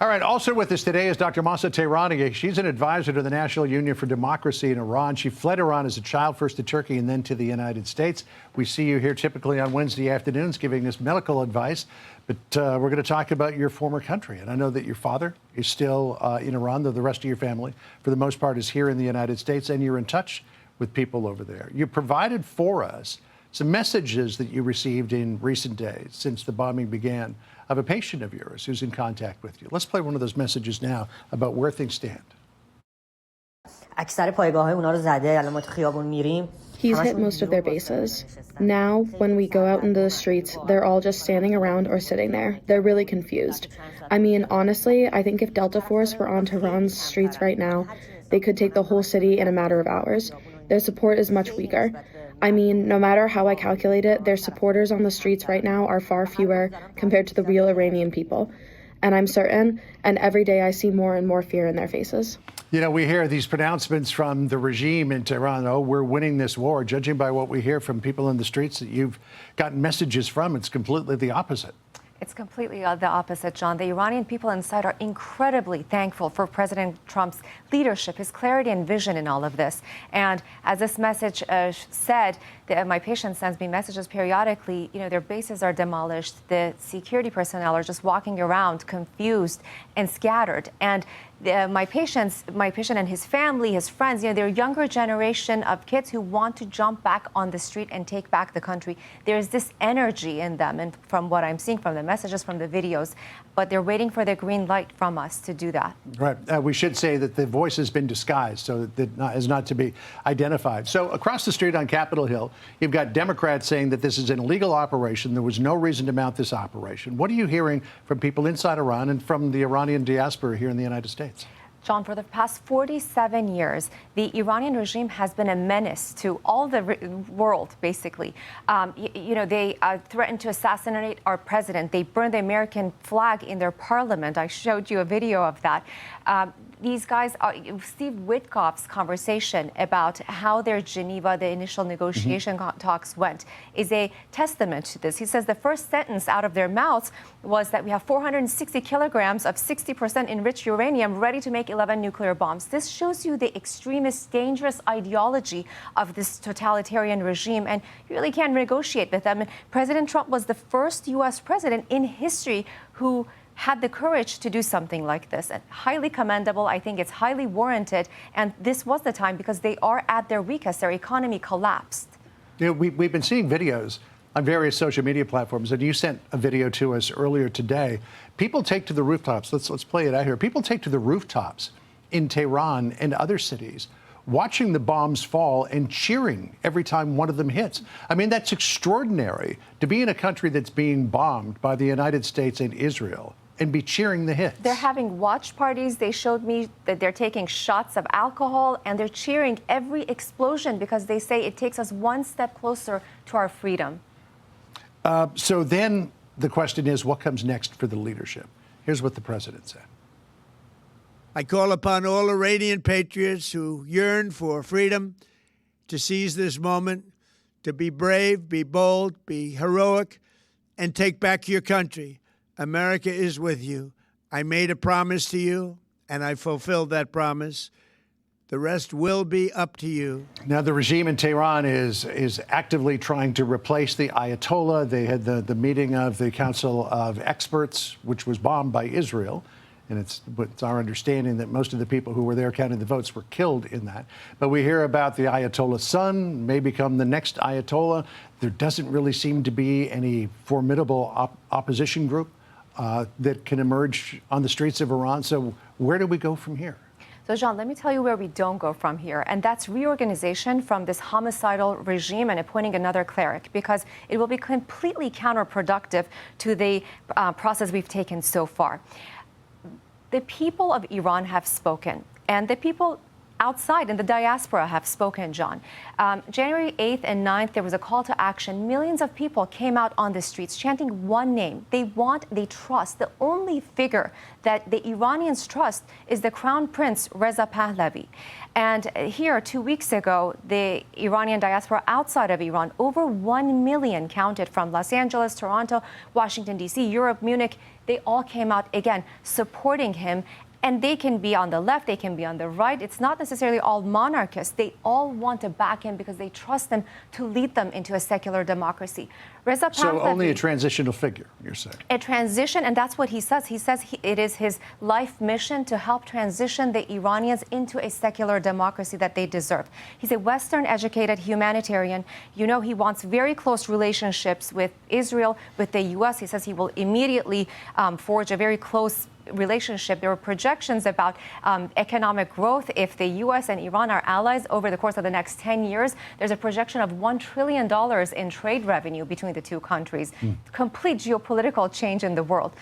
All right, also with us today is Dr. Mahsa Tehrani. She's an advisor to the National Union for Democracy in Iran. She fled Iran as a child, first to Turkey and then to the United States. We see you here typically on Wednesday afternoons giving us medical advice, but we're going to talk about your former country. And I know that your father is still in Iran, though the rest of your family, for the most part, is here in the United States, and you're in touch with people over there. You provided for us some messages that you received in recent days since the bombing began of a patient of yours who's in contact with you. Let's play one of those messages now about where things stand. He's hit most of their bases. Now, when we go out into the streets, they're all just standing around or sitting there. They're really confused. I mean, honestly, I think if Delta Force were on Tehran's streets right now, they could take the whole city in a matter of hours. Their support is much weaker. I mean, no matter how I calculate it, their supporters on the streets right now are far fewer compared to the real Iranian people. And I'm certain, and every day I see more and more fear in their faces. You know, we hear these pronouncements from the regime in Tehran, oh, we're winning this war. Judging by what we hear from people in the streets that you've gotten messages from, it's completely the opposite. It's completely the opposite, John. The Iranian people inside are incredibly thankful for President Trump's leadership, his clarity and vision in all of this. And as this message said, my patient sends me messages periodically. You know, their bases are demolished. The security personnel are just walking around confused and scattered. And my patient and his family, his friends, you know, they're a younger generation of kids who want to jump back on the street and take back the country. There's this energy in them, and from what I'm seeing from the messages, from the videos, but they're waiting for the green light from us to do that. Right. We should say that the voice has been disguised, so that is not to be identified. So across the street on Capitol Hill, you've got Democrats saying that this is an illegal operation. There was no reason to mount this operation. What are you hearing from people inside Iran and from the Iranian diaspora here in the United States? John, for the past 47 years, the Iranian regime has been a menace to all the world, basically. You know, they threatened to assassinate our president. They burned the American flag in their parliament. I showed you a video of that. These guys, Steve Witkoff's conversation about how their Geneva, the initial negotiation talks went, is a testament to this. He says the first sentence out of their mouths was that we have 460 kilograms of 60% enriched uranium ready to make 11 nuclear bombs. This shows you the extremist, dangerous ideology of this totalitarian regime, and you really can't negotiate with them. And President Trump was the first U.S. president in history who had the courage to do something like this. And highly commendable. I think it's highly warranted. And this was the time because they are at their weakest. Their economy collapsed. You know, we've been seeing videos on various social media platforms, and you sent a video to us earlier today. People take to the rooftops. Let's play it out here. People take to the rooftops in Tehran and other cities, watching the bombs fall and cheering every time one of them hits. I mean, that's extraordinary to be in a country that's being bombed by the United States and Israel and be cheering the hits. They're having watch parties. They showed me that they're taking shots of alcohol and they're cheering every explosion because they say it takes us one step closer to our freedom. So then the question is, what comes next for the leadership? Here's what the president said. I call upon all Iranian patriots who yearn for freedom to seize this moment, to be brave, be bold, be heroic, and take back your country. America is with you. I made a promise to you, and I fulfilled that promise. The rest will be up to you. Now, the regime in Tehran is actively trying to replace the Ayatollah. They had the meeting of the Council of Experts, which was bombed by Israel. And it's our understanding that most of the people who were there counting the votes were killed in that. But we hear about the Ayatollah's son may become the next Ayatollah. There doesn't really seem to be any formidable opposition group that can emerge on the streets of Iran. So where do we go from here? So, John, let me tell you where we don't go from here, and that's reorganization from this homicidal regime and appointing another cleric, because it will be completely counterproductive to the process we've taken so far. The people of Iran have spoken, and the people outside in the diaspora have spoken, John. January 8th and 9th, there was a call to action. Millions of people came out on the streets chanting one name. They trust. The only figure that the Iranians trust is the Crown Prince Reza Pahlavi. And here, 2 weeks ago, the Iranian diaspora outside of Iran, over 1 million counted from Los Angeles, Toronto, Washington, D.C., Europe, Munich. They all came out, again, supporting him. And they can be on the left, they can be on the right. It's not necessarily all monarchists. They all want to back him because they trust him to lead them into a secular democracy. Reza Pahlavi, so only a transitional figure, you're saying? A transition, and that's what he says. He says it is his life mission to help transition the Iranians into a secular democracy that they deserve. He's a Western-educated humanitarian. You know, he wants very close relationships with Israel, with the U.S. He says he will immediately forge a very close relationship. There were projections about economic growth. If the U.S. and Iran are allies over the course of the next 10 years, there's a projection of $1 trillion in trade revenue between the two countries. Complete geopolitical change in the world.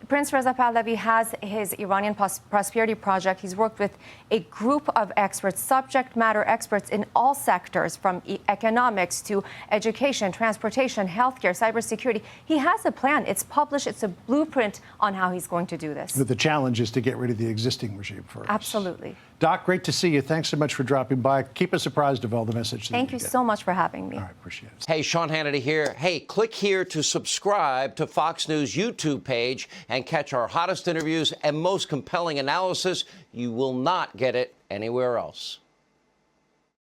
Prince Reza Pahlavi has his Iranian Prosperity Project. He's worked with a group of experts, subject matter experts in all sectors, from economics to education, transportation, healthcare, cybersecurity. He has a plan. It's published. It's a blueprint on how he's going to do this. But the challenge is to get rid of the existing regime first. Absolutely. Doc, great to see you. Thanks so much for dropping by. Keep us apprised of all the messages. Thank you so much for having me. All right, appreciate it. Hey, Sean Hannity here. Hey, click here to subscribe to Fox News YouTube page and catch our hottest interviews and most compelling analysis. You will not get it anywhere else.